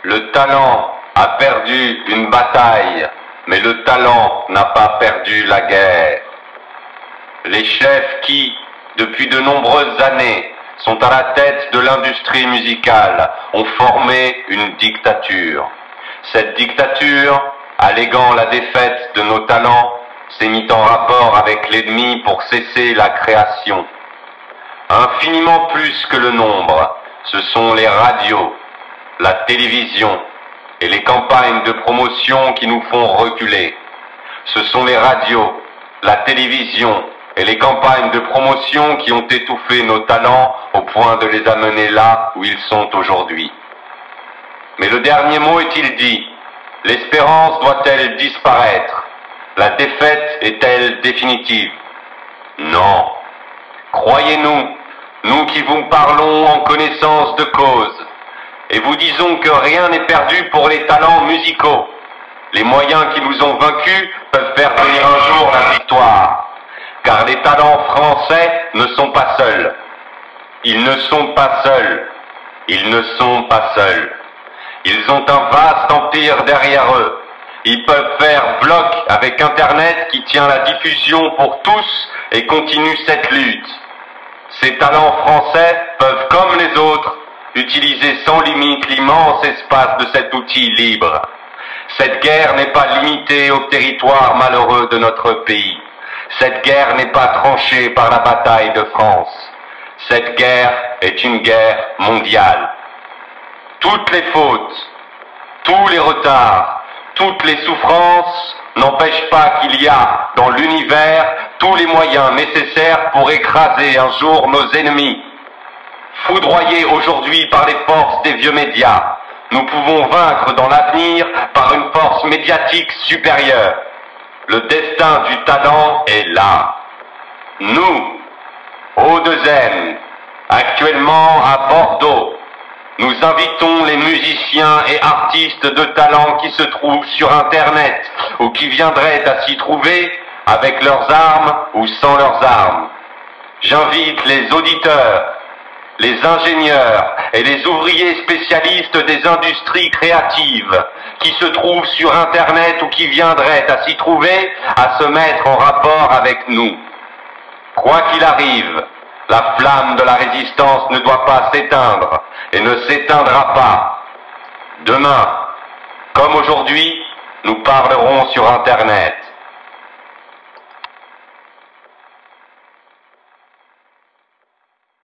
Le talent a perdu une bataille, mais le talent n'a pas perdu la guerre. Les chefs qui, depuis de nombreuses années, sont à la tête de l'industrie musicale, ont formé une dictature. Cette dictature, alléguant la défaite de nos talents, s'est mise en rapport avec l'ennemi pour cesser la création. Infiniment plus que le nombre, ce sont les radios, la télévision et les campagnes de promotion qui nous font reculer. Ce sont les radios, la télévision et les campagnes de promotion qui ont étouffé nos talents au point de les amener là où ils sont aujourd'hui. Mais le dernier mot est-il dit? L'espérance doit-elle disparaître? La défaite est-elle définitive? Non. Croyez-nous, nous qui vous parlons en connaissance de cause, et vous disons que rien n'est perdu pour les talents musicaux. Les moyens qui nous ont vaincus peuvent faire venir un jour la victoire, car les talents français ne sont pas seuls. Ils ne sont pas seuls. Ils ne sont pas seuls. Ils ont un vaste empire derrière eux. Ils peuvent faire bloc avec Internet qui tient la diffusion pour tous et continue cette lutte. Ces talents français peuvent, comme les autres, utiliser sans limite l'immense espace de cet outil libre. Cette guerre n'est pas limitée au territoire malheureux de notre pays. Cette guerre n'est pas tranchée par la bataille de France. Cette guerre est une guerre mondiale. Toutes les fautes, tous les retards, toutes les souffrances n'empêchent pas qu'il y a dans l'univers tous les moyens nécessaires pour écraser un jour nos ennemis. Foudroyés aujourd'hui par les forces des vieux médias, nous pouvons vaincre dans l'avenir par une force médiatique supérieure. Le destin du talent est là. Nous, O2M, actuellement à Bordeaux, nous invitons les musiciens et artistes de talent qui se trouvent sur Internet ou qui viendraient à s'y trouver avec leurs armes ou sans leurs armes. J'invite les auditeurs, les ingénieurs et les ouvriers spécialistes des industries créatives qui se trouvent sur Internet ou qui viendraient à s'y trouver à se mettre en rapport avec nous. Quoi qu'il arrive, la flamme de la résistance ne doit pas s'éteindre et ne s'éteindra pas. Demain, comme aujourd'hui, nous parlerons sur Internet.